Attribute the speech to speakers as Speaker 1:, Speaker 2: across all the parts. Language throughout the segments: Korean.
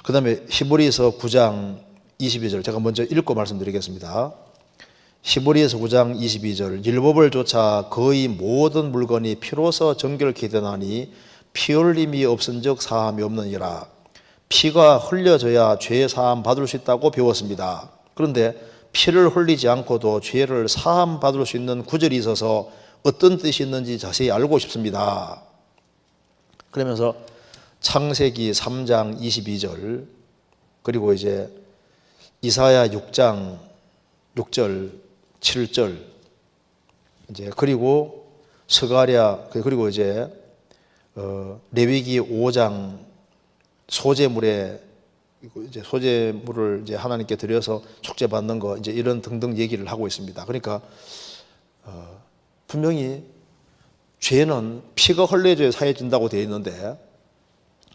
Speaker 1: 그 다음에 히브리서 9장 22절 제가 먼저 읽고 말씀드리겠습니다. 히브리서 9장 22절 율법을 좇아 거의 모든 물건이 피로서 정결케 되나니 피 흘림이 없은즉 사함이 없느니라. 피가 흘려져야 죄 사함 받을 수 있다고 배웠습니다. 그런데 피를 흘리지 않고도 죄를 사함 받을 수 있는 구절이 있어서 어떤 뜻이 있는지 자세히 알고 싶습니다. 그러면서 창세기 3장 22절 그리고 이제 이사야 6장 6절 7절 이제 그리고 스가랴 그리고 이제 레위기 5장 소제물에 이제 소제물을 이제 하나님께 드려서 축제 받는 거 이제 이런 등등 얘기를 하고 있습니다. 그러니까 분명히 죄는 피가 흘려져야 사해진다고 되어 있는데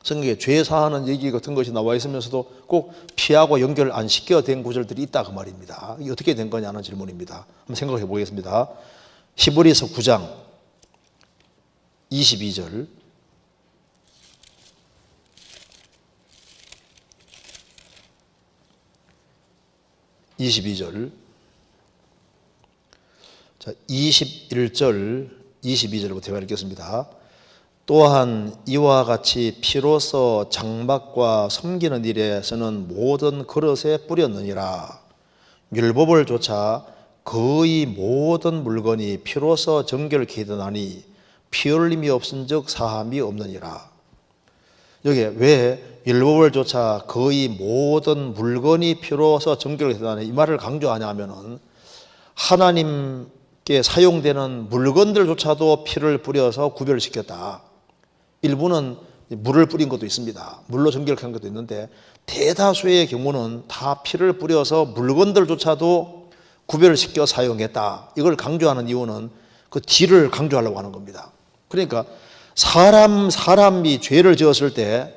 Speaker 1: 성경에 죄 사하는 얘기 같은 것이 나와 있으면서도 꼭 피하고 연결 안 시켜된 구절들이 있다 그 말입니다. 이게 어떻게 된 거냐는 질문입니다. 한번 생각해 보겠습니다. 히브리서 9장 22절 22절 자 21절 22절부터 읽겠습니다. 또한 이와 같이 피로서 장막과 섬기는 일에서는 모든 그릇에 뿌렸느니라. 율법을 좇아 거의 모든 물건이 피로서 정결케 되나니 피 흘림이 없은즉 사함이 없느니라. 여기에 왜 율법을 좇아 거의 모든 물건이 피로서 정결케 되나니 이 말을 강조하냐 하면은 하나님께 사용되는 물건들조차도 피를 뿌려서 구별시켰다. 일부는 물을 뿌린 것도 있습니다. 물로 정결케 한 것도 있는데 대다수의 경우는 다 피를 뿌려서 물건들조차도 구별시켜 사용했다. 이걸 강조하는 이유는 그 뒤를 강조하려고 하는 겁니다. 그러니까 사람이 죄를 지었을 때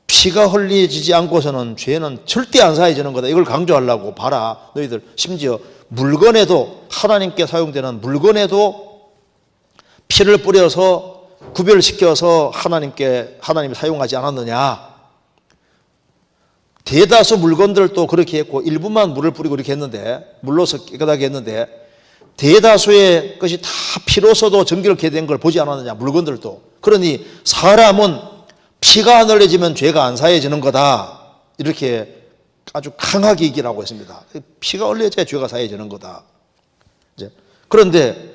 Speaker 1: 피가 흘리지 않고서는 죄는 절대 안 사해지는 거다. 이걸 강조하려고 봐라. 너희들 심지어 물건에도 하나님께 사용되는 물건에도 피를 뿌려서 구별시켜서 하나님이 사용하지 않았느냐. 대다수 물건들도 그렇게 했고 일부만 물을 뿌리고 이렇게 했는데 물로서 깨끗하게 했는데 대다수의 것이 다 피로서도 정결케 된 걸 보지 않았느냐. 물건들도. 그러니 사람은 피가 안 흘려지면 죄가 안 사해지는 거다. 이렇게 아주 강하게 얘기를 하고 있습니다. 피가 흘려져야 죄가 사해지는 거다. 그런데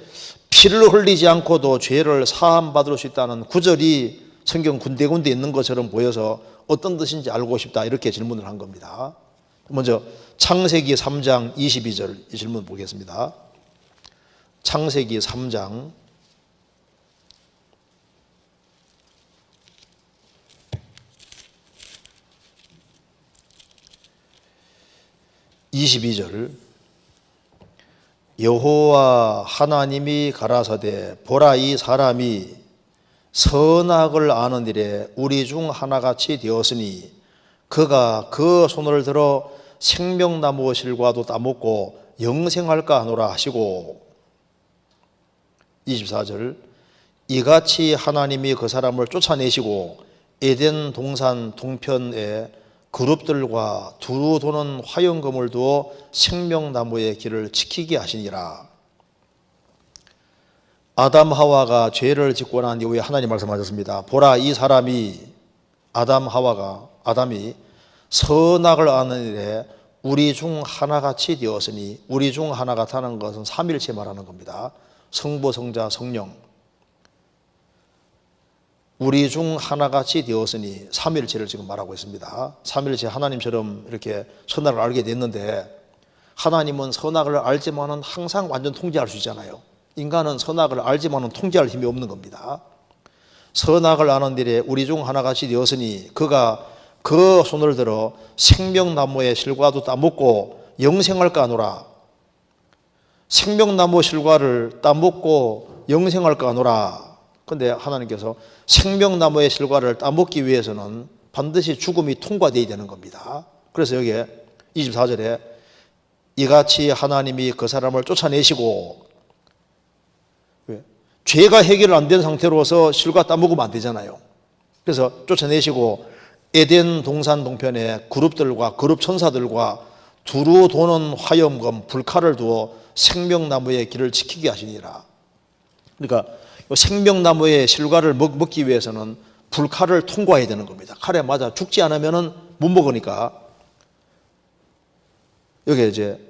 Speaker 1: 피를 흘리지 않고도 죄를 사함 받을 수 있다는 구절이 성경 군데군데 있는 것처럼 보여서 어떤 뜻인지 알고 싶다 이렇게 질문을 한 겁니다. 먼저 창세기 3장 22절 이 질문 보겠습니다. 창세기 3장 22절 여호와 하나님이 가라사대 보라 이 사람이 선악을 아는 일에 우리 중 하나같이 되었으니 그가 그 손을 들어 생명나무 실과도 따먹고 영생할까 하노라 하시고 24절 이같이 하나님이 그 사람을 쫓아내시고 에덴 동산 동편에 그룹들과 두루 도는 화염검을 두어 생명나무의 길을 지키게 하시니라. 아담 하와가 죄를 짓고 난 이후에 하나님 말씀하셨습니다. 보라 이 사람이 아담이 선악을 아는 일에 우리 중 하나같이 되었으니 우리 중 하나 같다는 것은 삼일체 말하는 겁니다. 성부 성자 성령 우리 중 하나같이 되었으니 삼일체를 지금 말하고 있습니다. 삼일체 하나님처럼 이렇게 선악을 알게 됐는데 하나님은 선악을 알지만은 항상 완전 통제할 수 있잖아요. 인간은 선악을 알지만은 통제할 힘이 없는 겁니다. 선악을 아는 일에 우리 중 하나같이 되었으니 그가 그 손을 들어 생명나무의 실과도 따먹고 영생할까 하노라. 생명나무 실과를 따먹고 영생할까 하노라. 그런데 하나님께서 생명나무의 실과를 따먹기 위해서는 반드시 죽음이 통과되어야 되는 겁니다. 그래서 여기에 24절에 이같이 하나님이 그 사람을 쫓아내시고 죄가 해결 안 된 상태로서 실과 따먹으면 안 되잖아요. 그래서 쫓아내시고 에덴 동산 동편에 그룹들과 그룹 천사들과 두루 도는 화염검 불칼을 두어 생명나무의 길을 지키게 하시니라. 그러니까 생명나무의 실과를 먹기 위해서는 불칼을 통과해야 되는 겁니다. 칼에 맞아 죽지 않으면 못 먹으니까. 여기 이제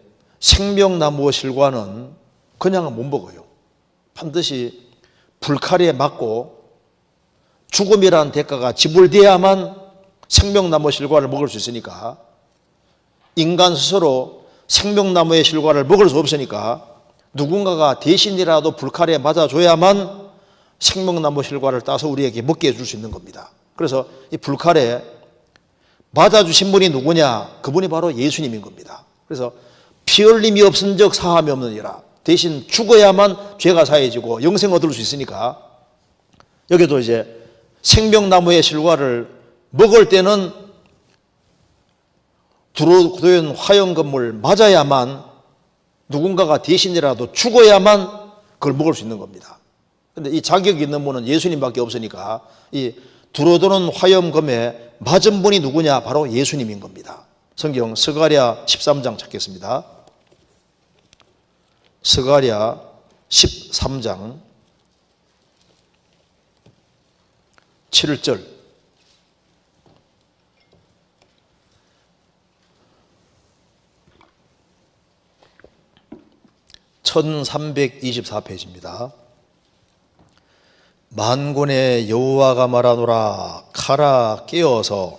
Speaker 1: 생명나무 실과는 그냥 못 먹어요. 반드시 불칼에 맞고 죽음이라는 대가가 지불돼야만 생명나무 실과를 먹을 수 있으니까, 인간 스스로 생명나무의 실과를 먹을 수 없으니까 누군가가 대신이라도 불칼에 맞아줘야만 생명나무 실과를 따서 우리에게 먹게 해줄 수 있는 겁니다. 그래서 이 불칼에 맞아주신 분이 누구냐? 그분이 바로 예수님인 겁니다. 그래서 피 흘림이 없은 적 사함이 없느니라. 대신 죽어야만 죄가 사해지고 영생 얻을 수 있으니까, 여기도 이제 생명나무의 실과를 먹을 때는 두루도연 화염검을 맞아야만, 누군가가 대신이라도 죽어야만 그걸 먹을 수 있는 겁니다. 그런데 이 자격이 있는 분은 예수님밖에 없으니까 이 두루도는 화염검에 맞은 분이 누구냐? 바로 예수님인 겁니다. 성경 스가랴 13장 찾겠습니다. 스가랴 13장 7절. (1324페이지입니다) 만군의 여호와가 말하노라. 가라 깨어서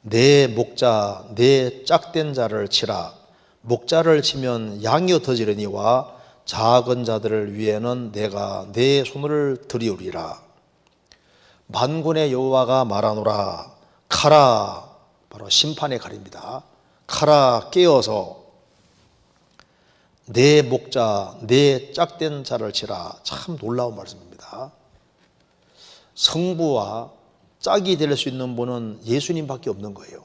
Speaker 1: 내 목자 내 짝된 자를 치라. 목자를 치면 양이 흩어지려니와 작은 자들을 위해는 내가 내 손을 들이우리라. 만군의 여호와가 말하노라. 가라, 바로 심판의 칼입니다. 가라 깨어서 내 목자 내 짝된 자를 치라. 참 놀라운 말씀입니다. 성부와 짝이 될 수 있는 분은 예수님밖에 없는 거예요.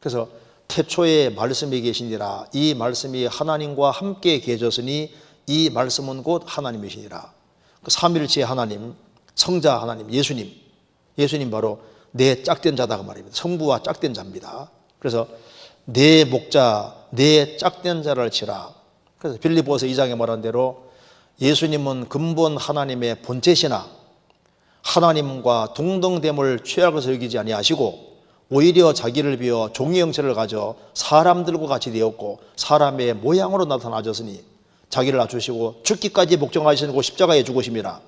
Speaker 1: 그래서 태초에 말씀이 계시니라. 이 말씀이 하나님과 함께 계셨으니 이 말씀은 곧 하나님이시니라. 삼일체 하나님, 성자 하나님, 예수님 바로 내 짝된 자다가 말입니다. 성부와 짝된 자입니다. 그래서 내 목자 내 짝된 자를 치라. 그래서 빌립보서 2장에 말한 대로 예수님은 근본 하나님의 본체시나 하나님과 동등됨을 취약해서 여기지 아니하시고 오히려 자기를 비워 종의 형체를 가져 사람들과 같이 되었고 사람의 모양으로 나타나셨으니 자기를 낮추시고 죽기까지 복종하시고 십자가에 죽으심이라.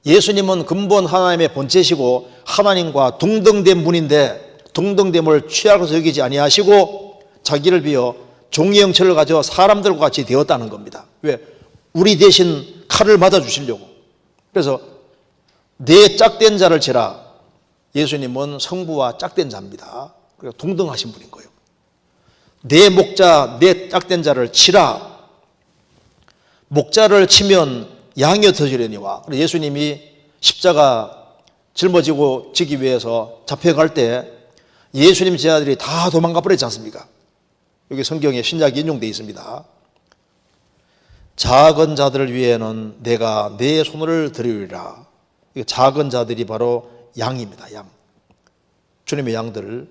Speaker 1: 예수님은 근본 하나님의 본체시고 하나님과 동등된 분인데 동등됨을 취약해서 여기지 아니하시고 자기를 비워 종의 형체를 가져 사람들과 같이 되었다는 겁니다. 왜? 우리 대신 칼을 맞아주시려고. 그래서 내 짝된 자를 치라. 예수님은 성부와 짝된 자입니다. 그러니까 동등하신 분인 거예요. 내 목자 내 짝된 자를 치라. 목자를 치면 양이 흩어지려니와. 예수님이 십자가 짊어지고 지기 위해서 잡혀갈 때 예수님 제자들이 다 도망가 버렸지 않습니까? 여기 성경에 신약이 인용되어 있습니다. 작은 자들을 위해는 내가 내 손을 들이리라. 작은 자들이 바로 양입니다. 양. 주님의 양들.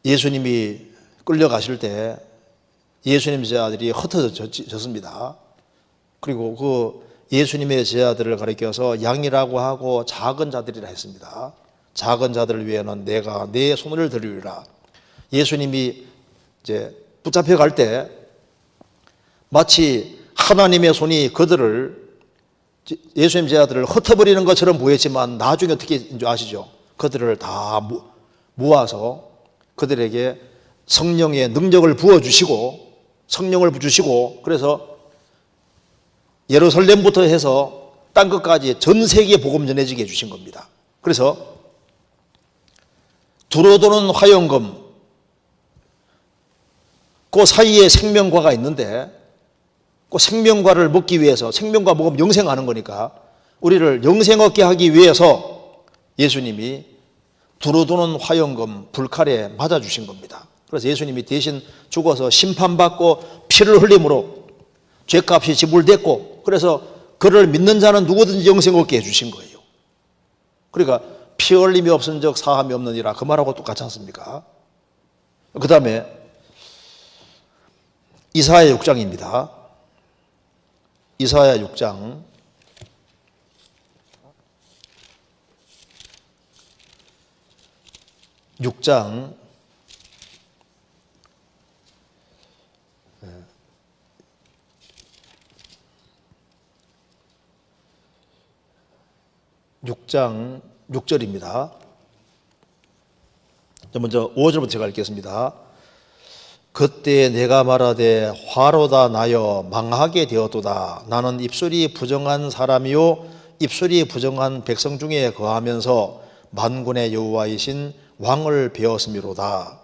Speaker 1: 예수님이 끌려가실 때 예수님 제자들이 흩어졌습니다. 그리고 그 예수님의 제자들을 가리켜서 양이라고 하고 작은 자들이라 했습니다. 작은 자들을 위해는 내가 내 손을 들이리라. 예수님이 이제 붙잡혀 갈 때 마치 하나님의 손이 그들을 예수님 제자들을 흩어버리는 것처럼 보였지만 나중에 어떻게 아시죠? 그들을 다 모아서 그들에게 성령의 능력을 부어주시고 성령을 주시고 그래서 예루살렘부터 해서 땅 끝까지 전 세계에 복음 전해지게 해주신 겁니다. 그래서 두루도는 화염검 그 사이에 생명과가 있는데 그 생명과를 먹기 위해서 생명과 먹으면 영생하는 거니까 우리를 영생 얻게 하기 위해서 예수님이 두루도는 화염검 불칼에 맞아주신 겁니다. 그래서 예수님이 대신 죽어서 심판받고 피를 흘림으로 죄값이 지불됐고 그래서 그를 믿는 자는 누구든지 영생 얻게 해주신 거예요. 그러니까 피 흘림이 없은즉 사함이 없느니라. 그 말하고 똑같지 않습니까? 그 다음에 이사야 6장입니다. 이사야 6장 6장 6장 6절입니다. 먼저 5절부터 제가 읽겠습니다. 그때 내가 말하되 화로다 나여 망하게 되었도다. 나는 입술이 부정한 사람이요 입술이 부정한 백성 중에 거하면서 만군의 여호와이신 왕을 배웠음이로다.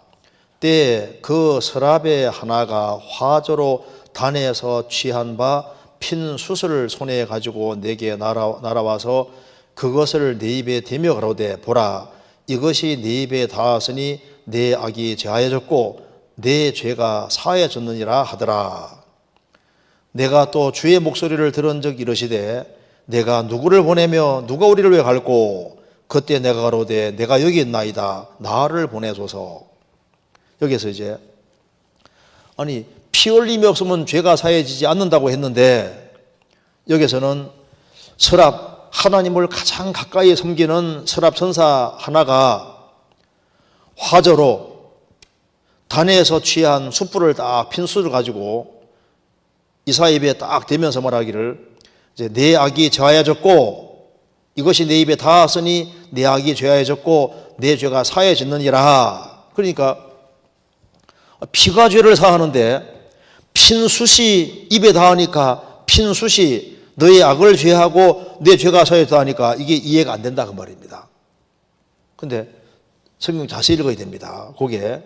Speaker 1: 때에 그 서랍의 하나가 화조로 단에서 취한 바 핀 숯을 손에 가지고 내게 날아와서 그것을 내 입에 대며 가로되 보라 이것이 내 입에 닿았으니 내 악이 제하여졌고 내 죄가 사하여졌느니라 하더라. 내가 또 주의 목소리를 들은 적 이르시되 내가 누구를 보내며 누가 우리를 왜 갈고 그때 내가 가로되 내가 여기 있나이다 나를 보내소서. 여기서 이제 아니 피 흘림이 없으면 죄가 사해지지 않는다고 했는데 여기서는 서랍 하나님을 가장 가까이 섬기는 서랍 천사 하나가 화저로 단에서 취한 숯불을 딱 핀 숯을 가지고 이사야 입에 딱 대면서 말하기를 이제 내 악이 제하여졌고 이것이 내 입에 닿았으니 내 악이 제하여졌고 내 죄가 사해졌느니라. 그러니까 피가 죄를 사하는데 핀 숯이 입에 닿으니까 핀 숯이 너의 악을 죄하고 내 죄가 사해졌다 하니까 이게 이해가 안 된다 그 말입니다. 근데 성경 자세히 읽어야 됩니다. 거기에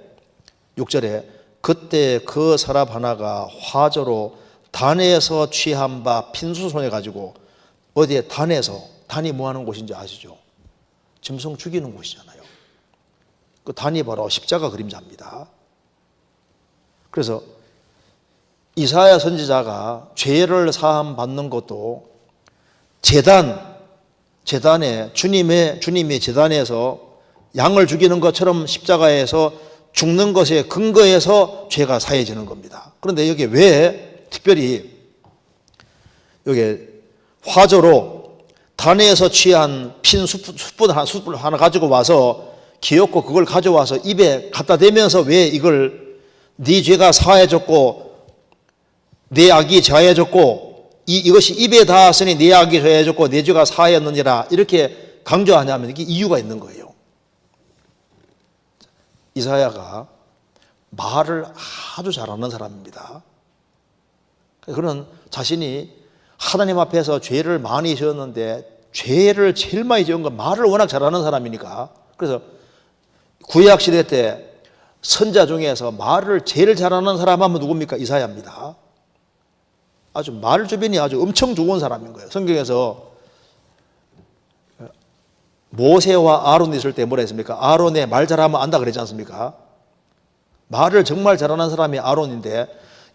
Speaker 1: 6절에 그때 그 서랍 하나가 화저로 단에서 취한 바 핀수 손에 가지고 어디에 단에서 단이 뭐 하는 곳인지 아시죠? 짐승 죽이는 곳이잖아요. 그 단이 바로 십자가 그림자입니다. 그래서 이사야 선지자가 죄를 사함 받는 것도 재단에 주님의 재단에서 양을 죽이는 것처럼 십자가에서 죽는 것에 근거해서 죄가 사해지는 겁니다. 그런데 여기 왜 특별히 여기 화저로 단에서 취한 핀 숯불 하나 가지고 와서 기었고 그걸 가져와서 입에 갖다 대면서 왜 이걸 네 죄가 사해졌고 내 악이 제하여졌고 이것이 입에 닿았으니 내 악이 제하여졌고 내 죄가 사하였느니라 이렇게 강조하냐면 이게 이유가 있는 거예요. 이사야가 말을 아주 잘하는 사람입니다. 그는 자신이 하나님 앞에서 죄를 많이 지었는데 죄를 제일 많이 지은 건 말을 워낙 잘하는 사람이니까 그래서 구약 시대 때 선자 중에서 말을 제일 잘하는 사람 하면 누굽니까? 이사야입니다. 아주 말 주변이 아주 엄청 좋은 사람인 거예요. 성경에서 모세와 아론이 있을 때 뭐라 했습니까? 아론의 말 잘하면 안다 그러지 않습니까? 말을 정말 잘하는 사람이 아론인데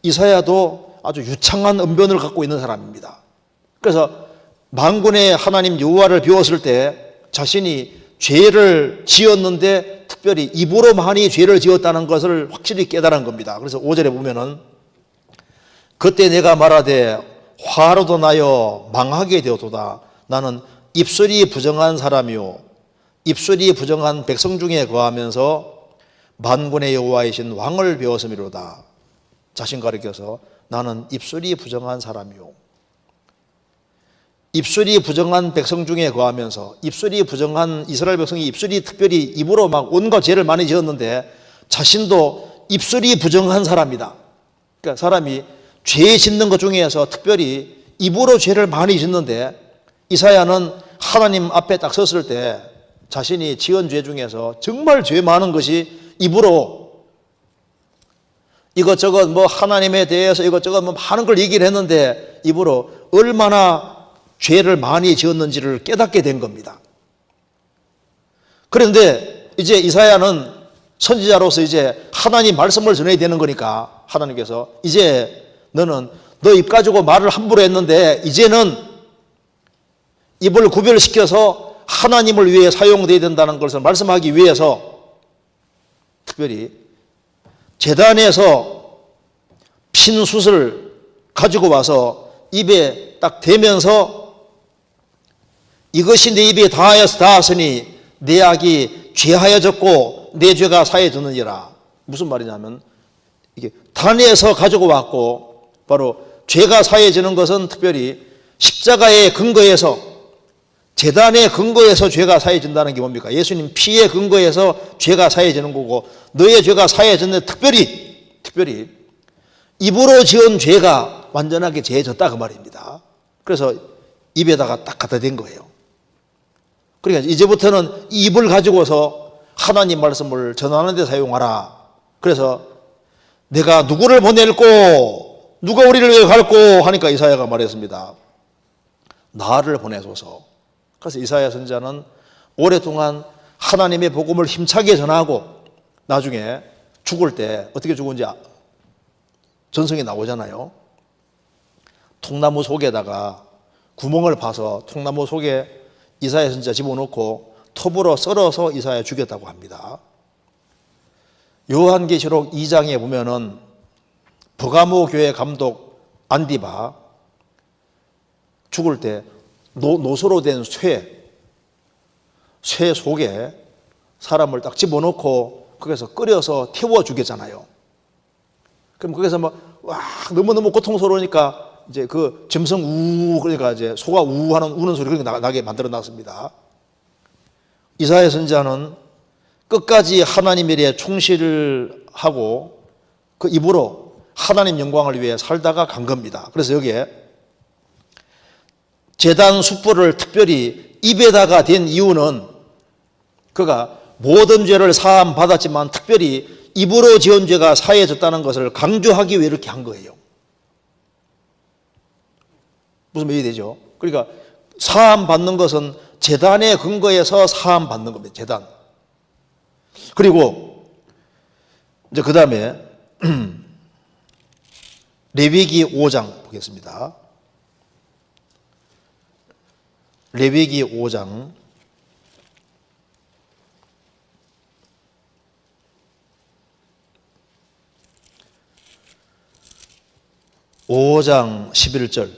Speaker 1: 이사야도 아주 유창한 언변을 갖고 있는 사람입니다. 그래서 만군의 하나님 여호와를 비웠을 때 자신이 죄를 지었는데 특별히 입으로 많이 죄를 지었다는 것을 확실히 깨달은 겁니다. 그래서 5절에 보면은 그때 내가 말하되 화로도 나여 망하게 되었도다. 나는 입술이 부정한 사람이요 입술이 부정한 백성 중에 거하면서 만군의 여호와이신 왕을 배웠음이로다. 자신 가리켜서 나는 입술이 부정한 사람이요 입술이 부정한 백성 중에 거하면서 입술이 부정한 이스라엘 백성이 입술이 특별히 입으로 막 온갖 죄를 많이 지었는데 자신도 입술이 부정한 사람이다. 그러니까 사람이 죄 짓는 것 중에서 특별히 입으로 죄를 많이 짓는데 이사야는 하나님 앞에 딱 섰을 때 자신이 지은 죄 중에서 정말 죄 많은 것이 입으로 이것저것 뭐 하나님에 대해서 이것저것 뭐 많은 걸 얘기를 했는데 입으로 얼마나 죄를 많이 지었는지를 깨닫게 된 겁니다. 그런데 이제 이사야는 선지자로서 이제 하나님 말씀을 전해야 되는 거니까 하나님께서 이제 너는 너 입 가지고 말을 함부로 했는데 이제는 입을 구별시켜서 하나님을 위해 사용되어야 된다는 것을 말씀하기 위해서 특별히 제단에서 핀 숯을 가지고 와서 입에 딱 대면서 이것이 내 입에 닿았으니 내 악이 죄하여졌고 내 죄가 사해졌느니라. 무슨 말이냐면 이게 단에서 가지고 왔고 바로 죄가 사해지는 것은 특별히 십자가의 근거에서 제단의 근거에서 죄가 사해진다는 게 뭡니까? 예수님 피의 근거에서 죄가 사해지는 거고 너의 죄가 사해졌는데 특별히 입으로 지은 죄가 완전하게 죄졌다 그 말입니다. 그래서 입에다가 딱 갖다 댄 거예요. 그러니까 이제부터는 이 입을 가지고서 하나님 말씀을 전하는 데 사용하라. 그래서 내가 누구를 보낼꼬 누가 우리를 위해 갈꼬 하니까 이사야가 말했습니다. 나를 보내소서. 그래서 이사야 선지자는 오랫동안 하나님의 복음을 힘차게 전하고 나중에 죽을 때 어떻게 죽은지 전성이 나오잖아요. 통나무 속에다가 구멍을 파서 통나무 속에 이사야 선지자 집어넣고 톱으로 썰어서 이사야 죽였다고 합니다. 요한계시록 2장에 보면은 버가모 교회 감독 안디바 죽을 때 노소로 된 쇠 속에 사람을 딱 집어넣고 거기서 끓여서 태워 죽였잖아요. 그럼 거기서 너무너무 고통스러우니까 이제 그 점성 우 그러니까 이제 소가 우는 소리 그렇게 나게 만들어 놨습니다. 이사야 선지자는 끝까지 하나님 일에 충실하고 그 입으로 하나님 영광을 위해 살다가 간 겁니다. 그래서 여기에 제단 숯불을 특별히 입에다가 댄 이유는 그가 모든 죄를 사함 받았지만 특별히 입으로 지은 죄가 사해졌다는 것을 강조하기 위해 이렇게 한 거예요. 무슨 말이 되죠? 그러니까 사함 받는 것은 제단의 근거에서 사함 받는 겁니다. 제단. 그리고 이제 그 다음에 레위기 5장 보겠습니다. 레위기 5장 11절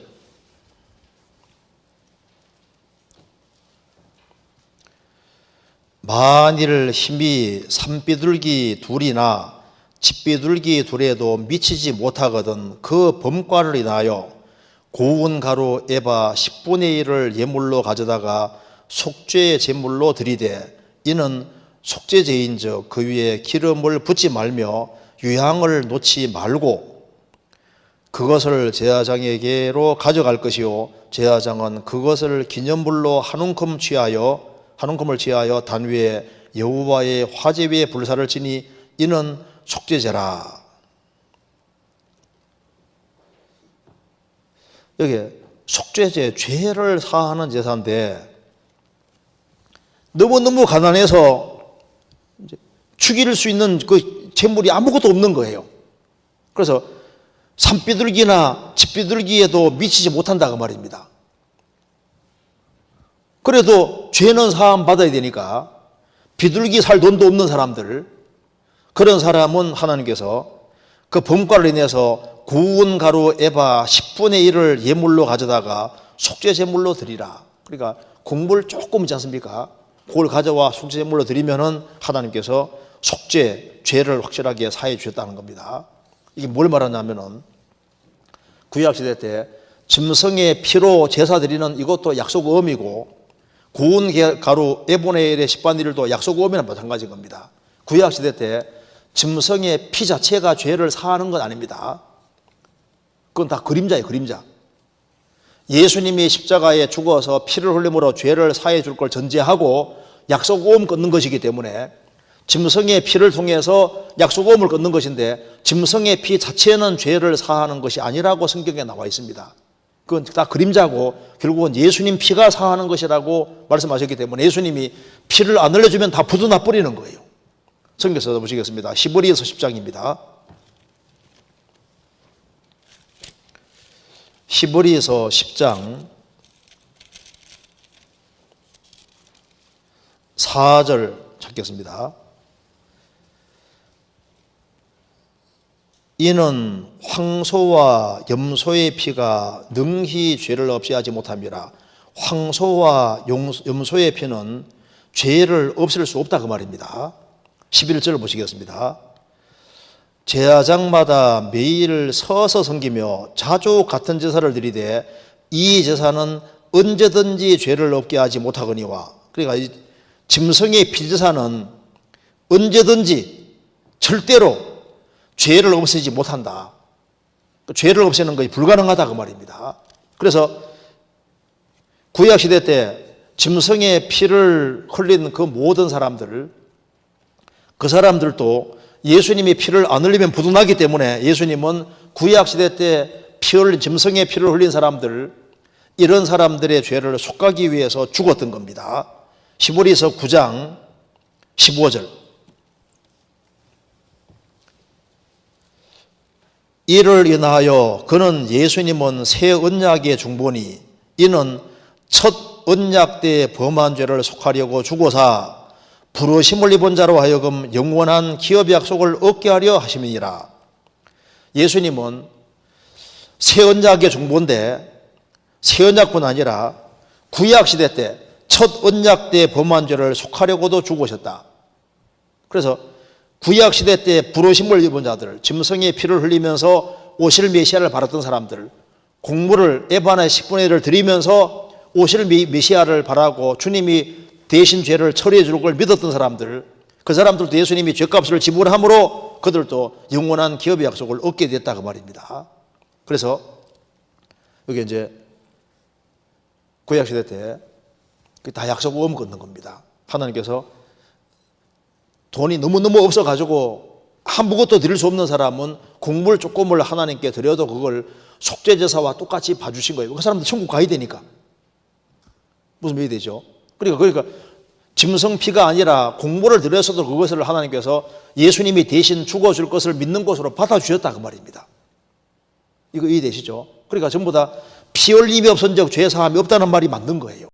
Speaker 1: 만일 힘이 산비둘기 둘이나 집비둘기 둘에도 미치지 못하거든 그 범과를 인하여 고운 가루 에바 10분의 1을 예물로 가져다가 속죄 제물로 드리되 이는 속죄제인즉 그 위에 기름을 붓지 말며 유향을 놓지 말고 그것을 제사장에게로 가져갈 것이요 제사장은 그것을 기념물로 한 움큼을 취하여 단 위에 여호와의 화제 위에 불사를 지니 이는 속죄제라. 여기 속죄제, 죄를 사하는 제사인데 너무너무 가난해서 죽일 수 있는 그 재물이 아무것도 없는 거예요. 그래서 산비둘기나 집비둘기에도 미치지 못한다 그 말입니다. 그래도 죄는 사함 받아야 되니까 비둘기 살 돈도 없는 사람들, 그런 사람은 하나님께서 그 범과를 인해서 구운 가루 에바 10분의 1을 예물로 가져다가 속죄 제물로 드리라. 그러니까 국물 조금 있지 않습니까? 그걸 가져와 속죄 제물로 드리면은 하나님께서 속죄, 죄를 확실하게 사해 주셨다는 겁니다. 이게 뭘 말하냐면은 구약시대 때 짐승의 피로 제사 드리는 이것도 약속어음이고 구운 가루 에본의 1의 10분의 1도 약속어음이나 마찬가지인 겁니다. 구약시대 때 짐승의 피 자체가 죄를 사하는 건 아닙니다. 그건 다 그림자예요, 그림자. 예수님이 십자가에 죽어서 피를 흘림으로 죄를 사해 줄 걸 전제하고 약속오음 끊는 것이기 때문에 짐승의 피를 통해서 약속오음을 끊는 것인데 짐승의 피 자체는 죄를 사하는 것이 아니라고 성경에 나와 있습니다. 그건 다 그림자고 결국은 예수님 피가 사하는 것이라고 말씀하셨기 때문에 예수님이 피를 안 흘려주면 다 부도 나버리는 거예요. 성경 써보시겠습니다. 히브리서 10장입니다. 히브리서 10장 4절 찾겠습니다. 이는 황소와 염소의 피가 능히 죄를 없이 하지 못함이라. 황소와 염소의 피는 죄를 없앨 수 없다 그 말입니다. 11절 보시겠습니다. 제사장마다 매일 서서 섬기며 자주 같은 제사를 드리되 이 제사는 언제든지 죄를 없게 하지 못하거니와. 그러니까 이 짐승의 피제사는 언제든지 절대로 죄를 없애지 못한다. 죄를 없애는 것이 불가능하다 그 말입니다. 그래서 구약시대 때 짐승의 피를 흘린 그 모든 사람들, 그 사람들도 예수님이 피를 안 흘리면 부도나기 때문에 예수님은 구약시대 때 피 흘린 짐승의 피를 흘린 사람들, 이런 사람들의 죄를 속하기 위해서 죽었던 겁니다. 히브리서 9장 15절. 이를 인하여 그는 예수님은 새 언약의 중보니 이는 첫 언약 때 범한 죄를 속하려고 죽어사 부르심을 입은 자로 하여금 영원한 기업의 약속을 얻게 하려 하심이니라. 예수님은 새 언약의 중보인데 새 언약뿐 아니라 구약 시대 때 첫 언약 때 범한 죄를 속하려고도 죽으셨다. 그래서 구약 시대 때 부르심을 입은 자들, 짐승의 피를 흘리면서 오실 메시아를 바랐던 사람들, 공물을 에바나의 10분의 1을 드리면서 오실 메시아를 바라고 주님이 대신 죄를 처리해 줄 걸 믿었던 사람들, 그 사람들도 예수님이 죄값을 지불함으로 그들도 영원한 기업의 약속을 얻게 됐다 그 말입니다. 그래서 여기 이제 구약 시대 때 다 약속을 옮겼는 겁니다. 하나님께서 돈이 너무너무 없어가지고 아무것도 드릴 수 없는 사람은 곡물 조금을 하나님께 드려도 그걸 속죄제사와 똑같이 봐주신 거예요. 그 사람들 천국 가야 되니까. 무슨 말이 되죠? 그러니까 짐승 피가 아니라 곡물을 드려서도 그것을 하나님께서 예수님이 대신 죽어줄 것을 믿는 것으로 받아주셨다 그 말입니다. 이거 이해되시죠? 그러니까 전부 다 피 흘림이 없은 적 죄 사함이 없다는 말이 맞는 거예요.